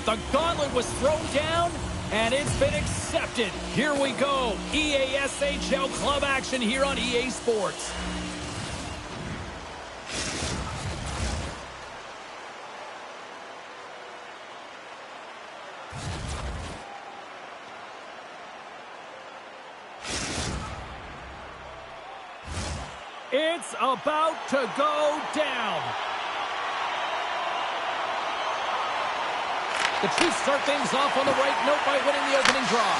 The gauntlet was thrown down, and it's been accepted. Here we go. EASHL club action here on EA Sports. It's about to go down. The Chiefs start things off on the right note by winning the opening draw.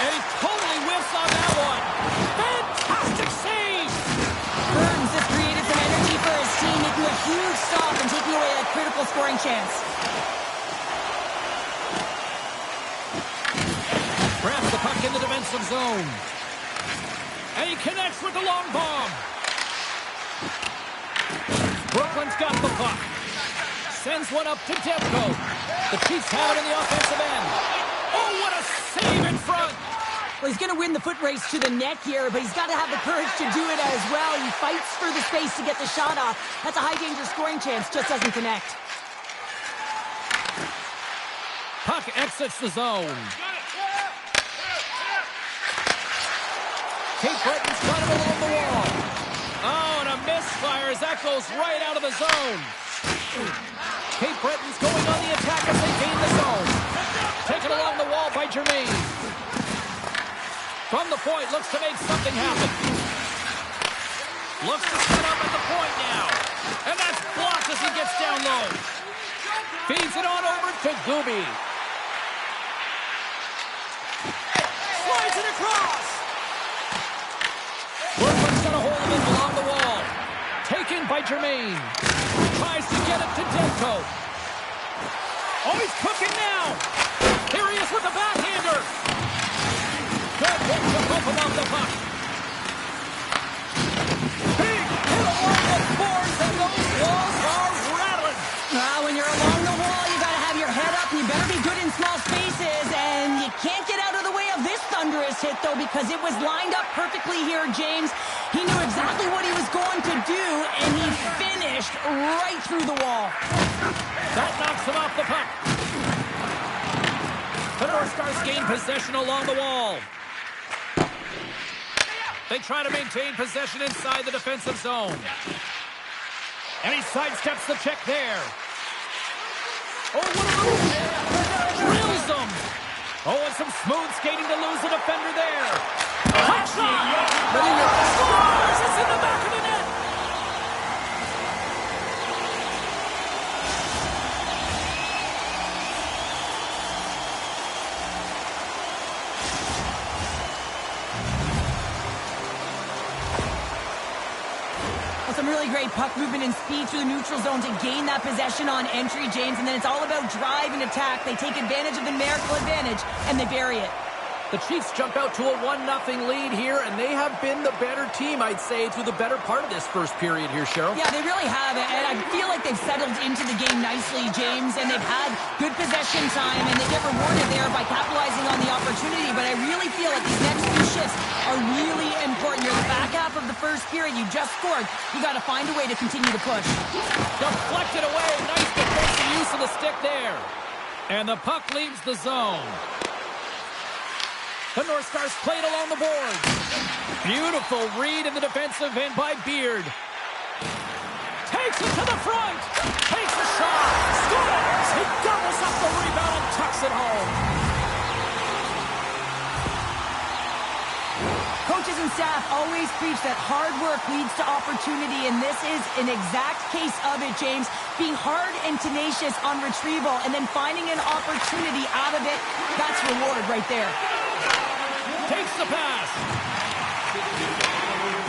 And he totally whiffs on that one. Fantastic save! Burns has created some energy for his team, making a huge stop and taking away a critical scoring chance. Grabs the puck in the defensive zone. And he connects with the long bomb. Brooklyn's got the puck. Sends one up to Demko. The Chiefs have it in the offensive end. Oh, what a save in front! Well, he's going to win the foot race to the net here, but he's got to have the courage to do it as well. He fights for the space to get the shot off. That's a high-danger scoring chance, just doesn't connect. Puck exits the zone. Kate Breton's got him along the wall. Oh, and a misfire as that goes right out of the zone. Kate Breton's going on the attack as they gain the zone. Taken along the wall by Jermaine. From the point, looks to make something happen. Looks to set up at the point now. And that's blocked as he gets down low. Feeds it on over to Gooby. Slides it across. Brooklyn's got a hold of it along the wall. Taken by Jermaine. Tries to get it to Demko. Oh, he's cooking now. Here he is with the backhander. Good hit to help him off the puck. Big hit along the boards, and those walls are rattling. When you're along the wall, you got to have your head up, and you better be good in small spaces, and you can't get out of the way of this thunderous hit, though, because it was lined up perfectly here, James. He knew exactly what he was going to do, and he finished right through the wall. That knocks him off the puck. The North Stars gain possession along the wall. They try to maintain possession inside the defensive zone. And he sidesteps the check there. Oh, what a move! Drills him! Oh, and some smooth skating to lose the defender there. Hot shot! Scores! It's in the back of the net! Some really great puck movement and speed through the neutral zone to gain that possession on entry, James, and then it's all about drive and attack. They take advantage of the numerical advantage, and they bury it. The Chiefs jump out to a 1-0 lead here, and they have been the better team, I'd say, through the better part of this first period here, Cheryl. Yeah, they really have, and I feel like they've settled into the game nicely, James, and they've had good possession time, and they get rewarded there by capitalizing on the opportunity, but I really feel like these next few shifts are really important. You're in the back half of the first period. You just scored. You got to find a way to continue to push. Deflected away. Nice defensive use of the stick there. And the puck leaves the zone. The North Stars played along the boards. Beautiful read in the defensive end by Beard. Takes it to the front. Takes a shot. Scores. He doubles up the rebound and tucks it home. Coaches and staff always preach that hard work leads to opportunity, and this is an exact case of it, James. Being hard and tenacious on retrieval and then finding an opportunity out of it, that's reward right there. Takes the pass.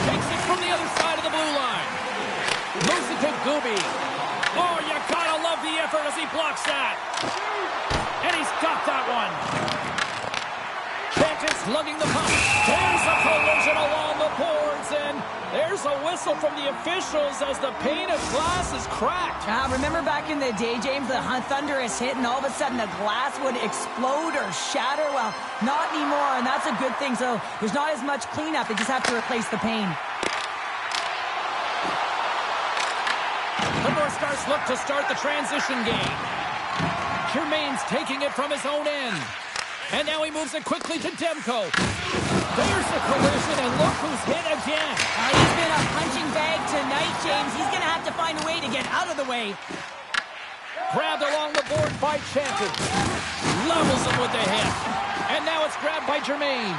Takes it from the other side of the blue line. Moves it to Gooby. Oh, you gotta love the effort as he blocks that. And he's got that one. Canton's lugging the puck. There's a collision along the boards, and there's a whistle from the officials as the pane of glass is cracked. Remember back in the day, James, the thunderous hit, and all of a sudden the glass would explode or shatter? Well, not anymore, and that's a good thing. So there's not as much cleanup. They just have to replace the pane. The North Stars look to start the transition game. Jermaine's taking it from his own end. And now he moves it quickly to Demko. There's the collision, and look who's hit again. He's been a punching bag tonight, James. He's going to have to find a way to get out of the way. Grabbed along the board by Champion. Levels him with the hit. And now it's grabbed by Jermaine.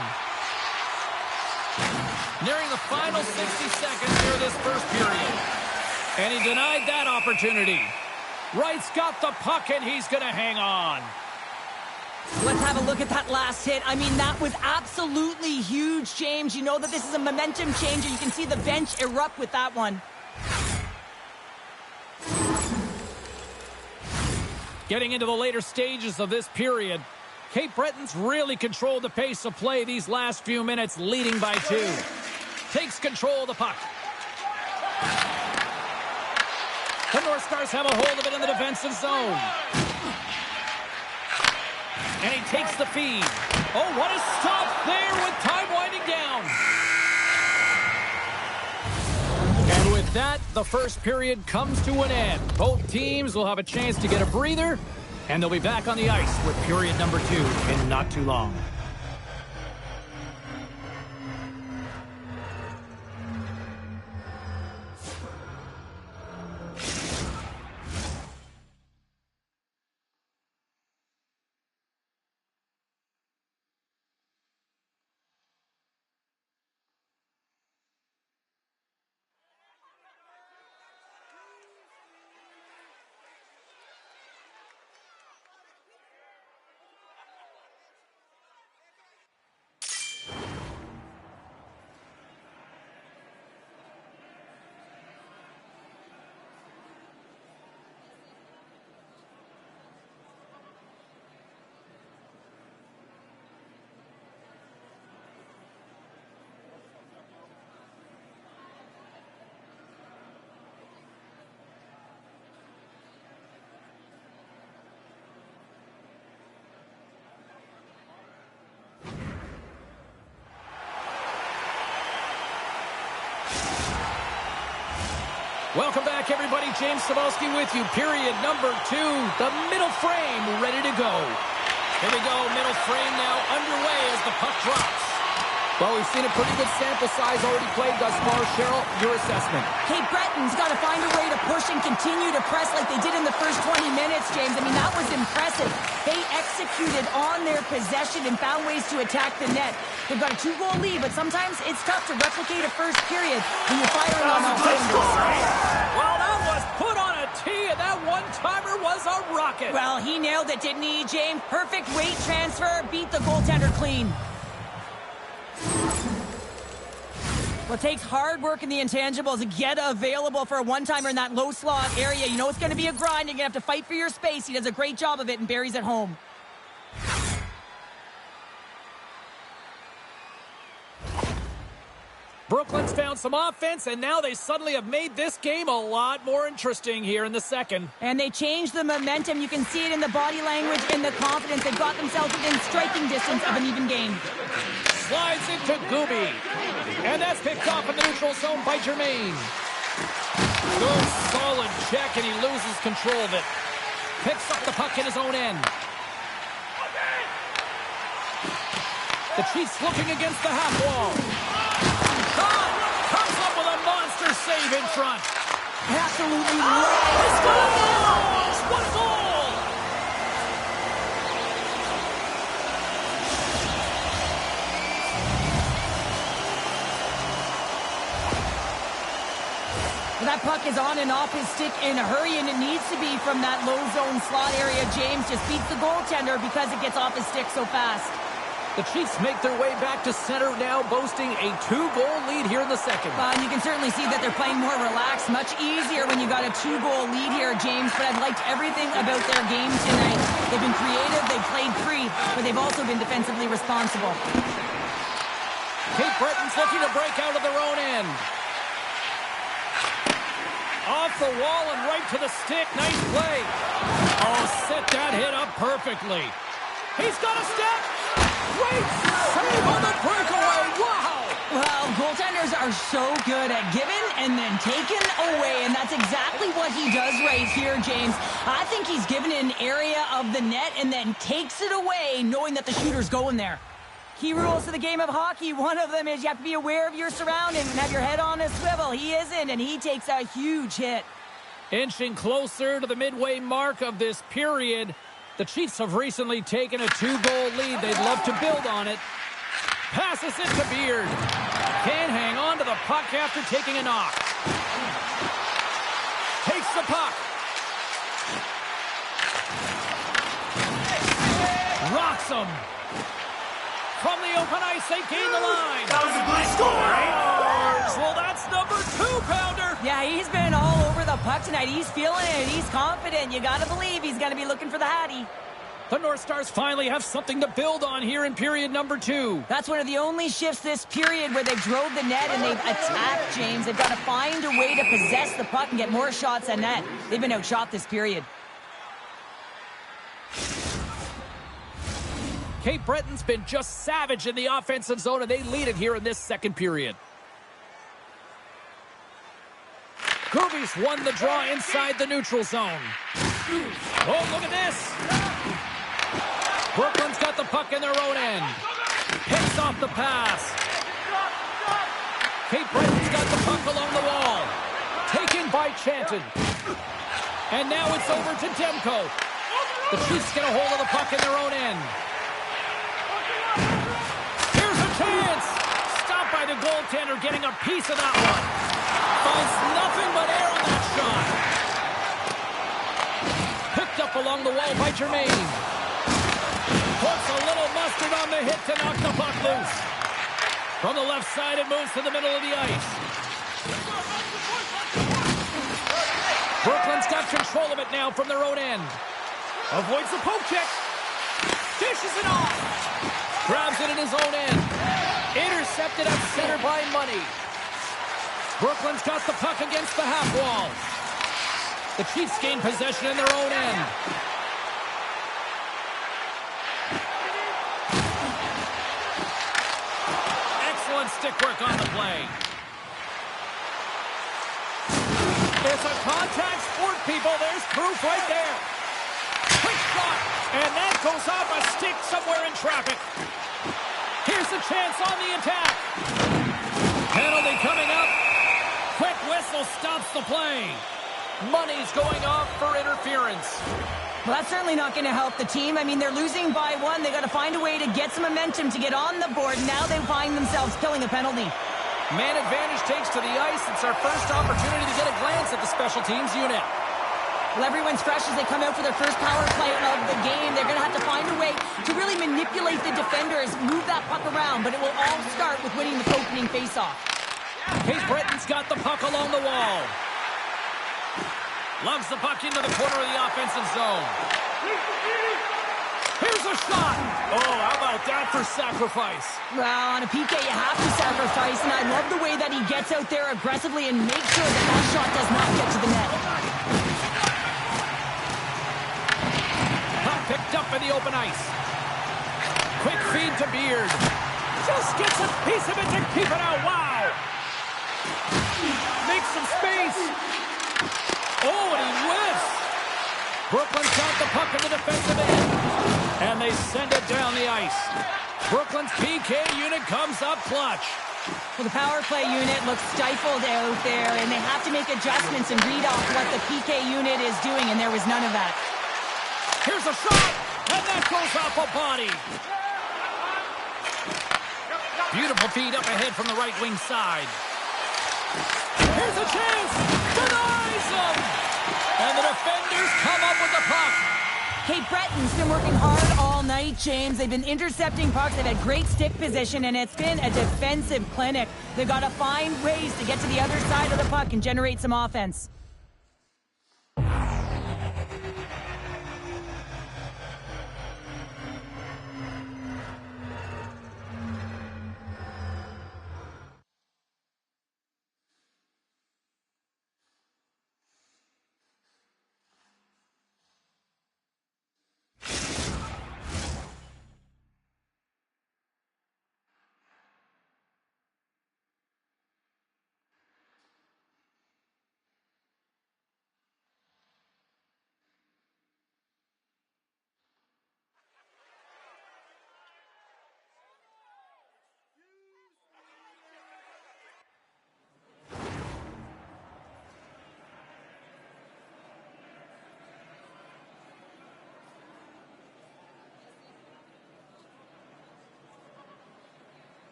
Nearing the final 60 seconds here this first period. And he denied that opportunity. Wright's got the puck, and he's going to hang on. Let's have a look at that last hit. I mean, that was absolutely huge, James. You know that this is a momentum changer. You can see the bench erupt with that one. Getting into the later stages of this period, Cape Breton's really controlled the pace of play these last few minutes, leading by 2. Takes control of the puck. The North Stars have a hold of it in the defensive zone. And he takes the feed. Oh, what a stop there with time winding down. And with that, the first period comes to an end. Both teams will have a chance to get a breather, and they'll be back on the ice with period number 2 in not too long. Welcome back, everybody. James Cebulski with you. Period number 2. The middle frame ready to go. Here we go. Middle frame now underway as the puck drops. Well, we've seen a pretty good sample size already played thus far. Cheryl, your assessment. Cape Breton's got to find a way to push and continue to press like they did in the first 20 minutes, James. I mean, that was impressive. They executed on their possession and found ways to attack the net. They've got a 2-goal lead, but sometimes it's tough to replicate a first period when you're firing on all cylinders. Well, that was put on a tee, and that one-timer was a rocket. Well, he nailed it, didn't he, James? Perfect weight transfer, beat the goaltender clean. Well, it takes hard work in the intangibles to get available for a one-timer in that low slot area. You know it's going to be a grind. You're going to have to fight for your space. He does a great job of it and buries it home. Brooklyn's found some offense, and now they suddenly have made this game a lot more interesting here in the second. And they changed the momentum. You can see it in the body language, in the confidence. They've got themselves within striking distance of an even game. Slides into Gooby. And that's picked off in the neutral zone by Jermaine. Good solid check, and he loses control of it. Picks up the puck in his own end. The Chiefs looking against the half wall. Comes up with a monster save in front. Absolutely. He scores! What a goal! That puck is on and off his stick in a hurry, and it needs to be from that low zone slot area. James just beats the goaltender because it gets off his stick so fast. The Chiefs make their way back to center now, boasting a 2-goal lead here in the second. And you can certainly see that they're playing more relaxed. Much easier when you got a 2-goal lead here, James. But I've liked everything about their game tonight. They've been creative, they've played free, but they've also been defensively responsible. Cape Breton's looking to break out of their own end. Off the wall and right to the stick. Nice play. Oh, set that hit up perfectly. He's got a step. Great save on the breakaway. Wow. Well, goaltenders are so good at giving and then taking away, and that's exactly what he does right here, James. I think he's given given an area of the net and then takes it away knowing that the shooter's going there. Key rules to the game of hockey. One of them is you have to be aware of your surroundings and have your head on a swivel. He isn't, and he takes a huge hit. Inching closer to the midway mark of this period. The Chiefs have recently taken a 2-goal lead. They'd love to build on it. Passes it to Beard. Can't hang on to the puck after taking a knock. Takes the puck. Rocks him. From the open ice, they gain the line. That was a good score. Well, that's number 2-pounder. Yeah, he's been all over the puck tonight. He's feeling it. He's confident. You got to believe he's going to be looking for the Hattie. The North Stars finally have something to build on here in period number 2. That's one of the only shifts this period where they've drove the net and they've attacked, James. They've got to find a way to possess the puck and get more shots at net. They've been outshot this period. Cape Breton's been just savage in the offensive zone, and they lead it here in this second period. Groovies won the draw inside the neutral zone. Oh, look at this. Brooklyn's got the puck in their own end. Picks off the pass. Cape Breton's got the puck along the wall. Taken by Chanton. And now it's over to Demko. The Chiefs get a hold of the puck in their own end. Here's a chance. Stopped by the goaltender, getting a piece of that one. Finds nothing but air on that shot. Picked up along the wall by Jermaine. Puts a little mustard on the hit to knock the puck loose. From the left side, it moves to the middle of the ice. Brooklyn's got control of it now from their own end. Avoids the poke check. Dishes it off. Grabs it in his own end. Intercepted at center by Money. Brooklyn's got the puck against the half wall. The Chiefs gain possession in their own end. Excellent stick work on the play. It's a contact sport, people. There's proof right there. Quick shot. And that goes off a stick somewhere in traffic. Here's a chance on the attack. Penalty coming up. Quick whistle stops the play. Money's going off for interference. Well, that's certainly not going to help the team. I mean, they're losing by 1. They got to find a way to get some momentum to get on the board. Now they find themselves killing a penalty. Man advantage takes to the ice. It's our first opportunity to get a glance at the special teams unit. Well, everyone's fresh as they come out for their first power play of the game. They're going to have to find a way to really manipulate the defenders, move that puck around, but it will all start with winning the opening faceoff. Cape Breton's got the puck along the wall. Loves the puck into the corner of the offensive zone. Here's a shot. Oh, how about that for sacrifice? Well, on a PK, you have to sacrifice, and I love the way that he gets out there aggressively and makes sure that that shot does not get to the net. Puck picked up in the open ice. Quick feed to Beard. Just gets a piece of it to keep it out. Wow. Makes some space. Oh, and he whiffs. Brooklyn's got the puck in the defensive end. And they send it down the ice. Brooklyn's PK unit comes up clutch. Well, the power play unit looks stifled out there, and they have to make adjustments and read off what the PK unit is doing, and there was none of that. Here's a shot, and that goes off a body. Beautiful feed up ahead from the right wing side. Here's a chance. Denies him. And the defenders come up with the puck. Cape Breton's been working hard all night, James. They've been intercepting pucks. They've had great stick position, and it's been a defensive clinic. They've got to find ways to get to the other side of the puck and generate some offense.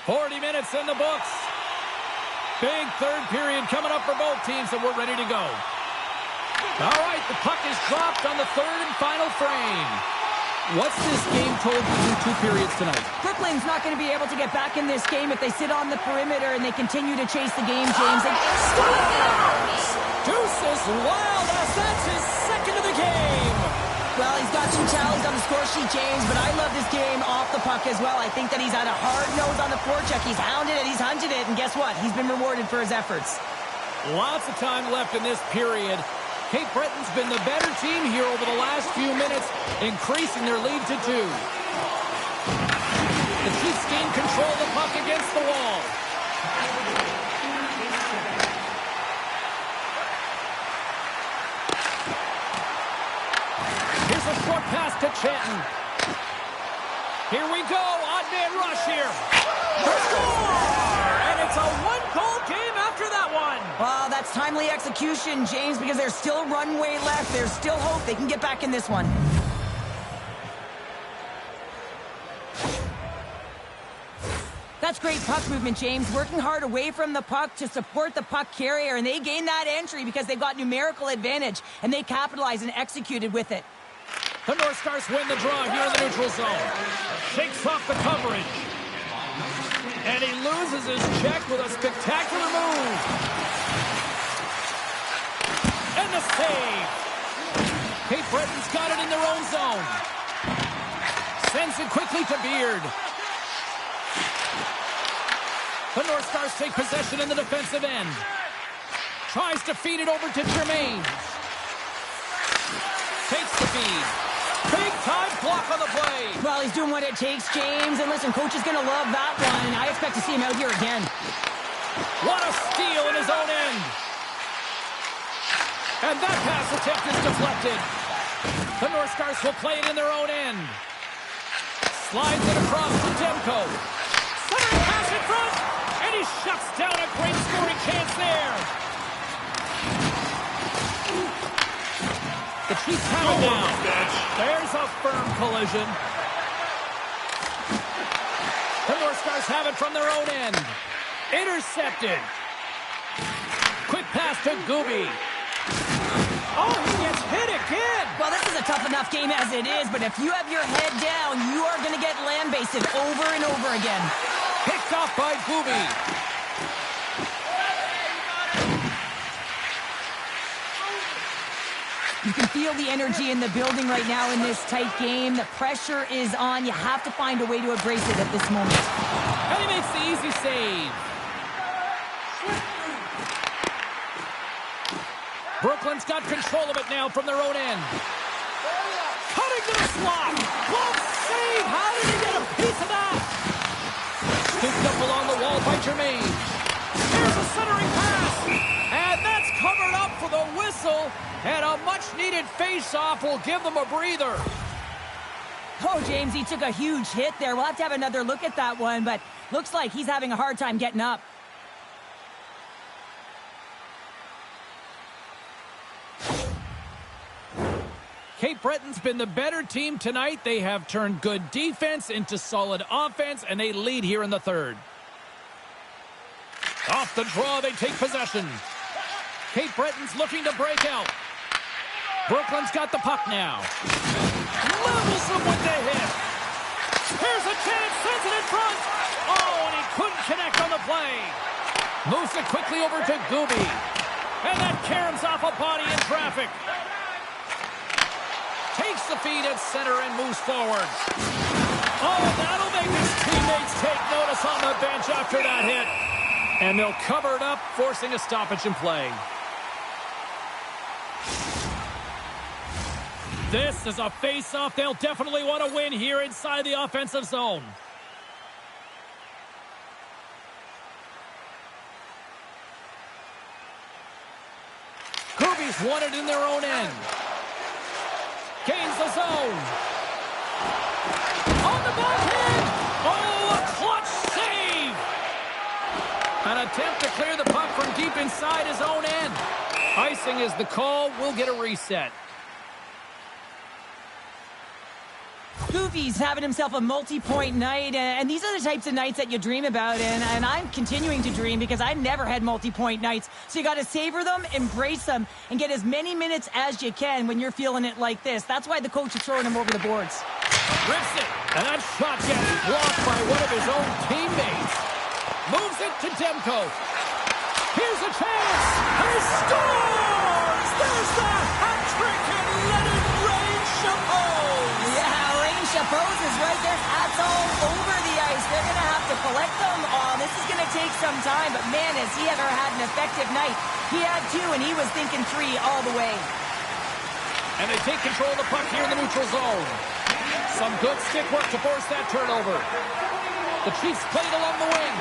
40 minutes in the books. Big third period coming up for both teams, and we're ready to go. All right, the puck is dropped on the third and final frame. What's this game total between two periods tonight? Brooklyn's not going to be able to get back in this game if they sit on the perimeter and they continue to chase the game, James. Deuces wild as that's his second of the game. Well, he's got 2 tallies on the score sheet, James, but I love this game off the puck as well. I think that he's had a hard nose on the forecheck. He's hounded it, he's hunted it, and guess what? He's been rewarded for his efforts. Lots of time left in this period. Cape Breton's been the better team here over the last few minutes, increasing their lead to 2. The Chiefs gain control of the puck against the wall. Here's a short pass to Chanton. Here we go, odd man rush here. Score! And it's a one-goal game after that one. Well, that's timely execution, James, because there's still runway left. There's still hope they can get back in this one. That's great puck movement, James. Working hard away from the puck to support the puck carrier, and they gain that entry because they've got numerical advantage, and they capitalized and executed with it. The North Stars win the draw here in the neutral zone. Shakes off the coverage. And he loses his check with a spectacular move. And the save. Cape Breton's got it in their own zone. Sends it quickly to Beard. The North Stars take possession in the defensive end. Tries to feed it over to Jermaine. Takes the feed. Big time block on the play. Well, he's doing what it takes, James. And listen, coach is going to love that one. I expect to see him out here again. What a steal in his own end. And that pass attempt is deflected. The North Stars will play it in their own end. Slides it across to Demko. Centering pass in front. And he shuts down a great scoring chance there. The Chiefs have it now. There's a firm collision. The North Stars have it from their own end. Intercepted. Quick pass to Gooby. Oh, he gets hit again. Well, this is a tough enough game as it is, but if you have your head down, you are going to get lambasted over and over again. Picked off by Gooby. You can feel the energy in the building right now in this tight game. The pressure is on. You have to find a way to embrace it at this moment. And he makes the easy save. Brooklyn's got control of it now from their own end. Cutting to the slot. Glove save. How did he get a piece of that? Scooped up along the wall by Jermaine. Here's a centering pass. And that's covered up for the whistle. And a much-needed face-off will give them a breather. Oh, James, he took a huge hit there. We'll have to have another look at that one, but looks like he's having a hard time getting up. Cape Breton's been the better team tonight. They have turned good defense into solid offense, and they lead here in the third. Off the draw, they take possession. Cape Breton's looking to break out. Brooklyn's got the puck now. Levels him with the hit. Here's a chance, sends it in front. Oh, and he couldn't connect on the play. Moves it quickly over to Gooby. And that caroms off a body in traffic. Takes the feed at center and moves forward. Oh, that'll make his teammates take notice on the bench after that hit. And they'll cover it up, forcing a stoppage in play. This is a face-off they'll definitely want to win here inside the offensive zone. Gooby's won it in their own end. Gains the zone. On the backhand. Oh, a clutch save. An attempt to clear the puck from deep inside his own end. Icing is the call. We'll get a reset. Goofy's having himself a multi-point night, and these are the types of nights that you dream about, and I'm continuing to dream because I never had multi-point nights. So you got to savor them, embrace them, and get as many minutes as you can when you're feeling it like this. That's why the coach is throwing him over the boards. Rips it, and that shot gets blocked by one of his own teammates. Moves it to Demko. Here's a chance, and he scores! There's the hat trick, and let it rain Chapeau! Yeah, Rain Chapeau's is right there. Hats all over the ice. They're going to have to collect them all. This is going to take some time, but man, has he ever had an effective night. He had 2, and he was thinking 3 all the way. And they take control of the puck here in the neutral zone. Some good stick work to force that turnover. The Chiefs played along the wing.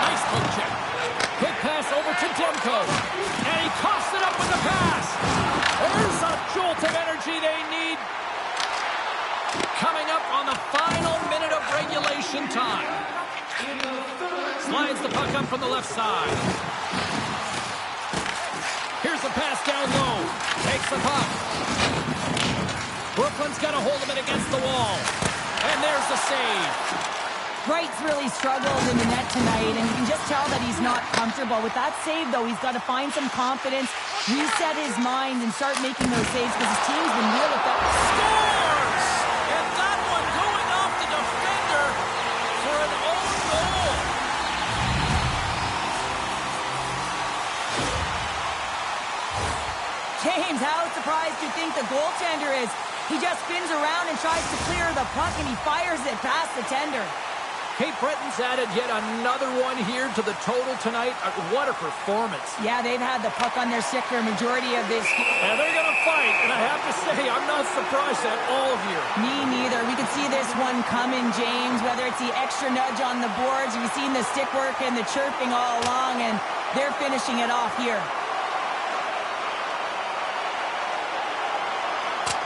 Nice poke check. Quick pass over to Demko. And he coughs it up with the pass. There's a jolt of energy they need. Coming up on the final minute of regulation time. Slides the puck up from the left side. Here's the pass down low. Takes the puck. Brooklyn's got a hold of it against the wall. And there's the save. Wright's really struggled in the net tonight, and you can just tell that he's not comfortable. With that save, though, he's got to find some confidence, reset his mind, and start making those saves because his team's been real effective. Scores! And that one going off the defender for an own goal. James, how surprised do you think the goaltender is? He just spins around and tries to clear the puck, and he fires it past the tender. Cape Breton's added yet another one here to the total tonight. What a performance. Yeah, they've had the puck on their stick for a majority of this. And they're going to fight, and I have to say, I'm not surprised at all here. Me neither. We could see this one coming, James, whether it's the extra nudge on the boards. We've seen the stick work and the chirping all along, and they're finishing it off here.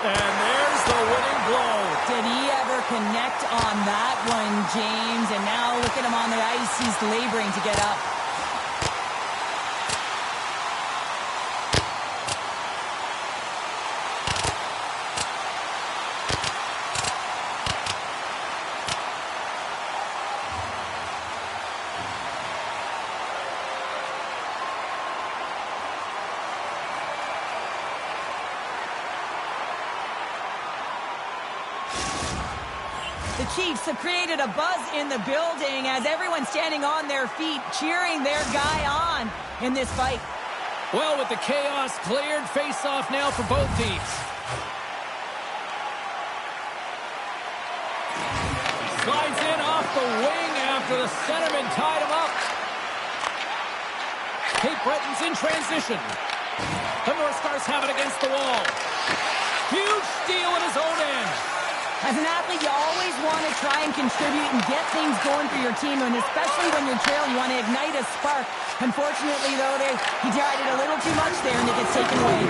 And there's the winning blow. Did he ever connect on that one, James? And now look at him on the ice. He's laboring to get up. The Chiefs have created a buzz in the building as everyone's standing on their feet, cheering their guy on in this fight. Well, with the chaos cleared, face-off now for both teams. Slides in off the wing after the centerman tied him up. Cape Breton's in transition. The North Stars have it against the wall. Huge steal at his own end. As an athlete, you always want to try and contribute and get things going for your team, and especially when you're trailing, you want to ignite a spark. Unfortunately, though, he tried it a little too much there, and it gets taken away.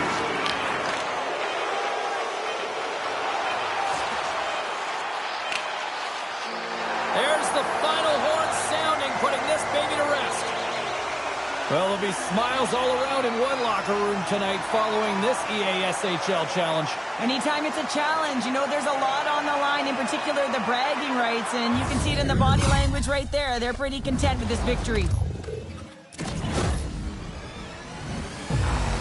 There's the final horn sounding, putting this baby to rest. Well, there'll be smiles all around in one locker room tonight following this EASHL challenge. Anytime it's a challenge, you know there's a lot on the line, in particular the bragging rights, and you can see it in the body language right there. They're pretty content with this victory.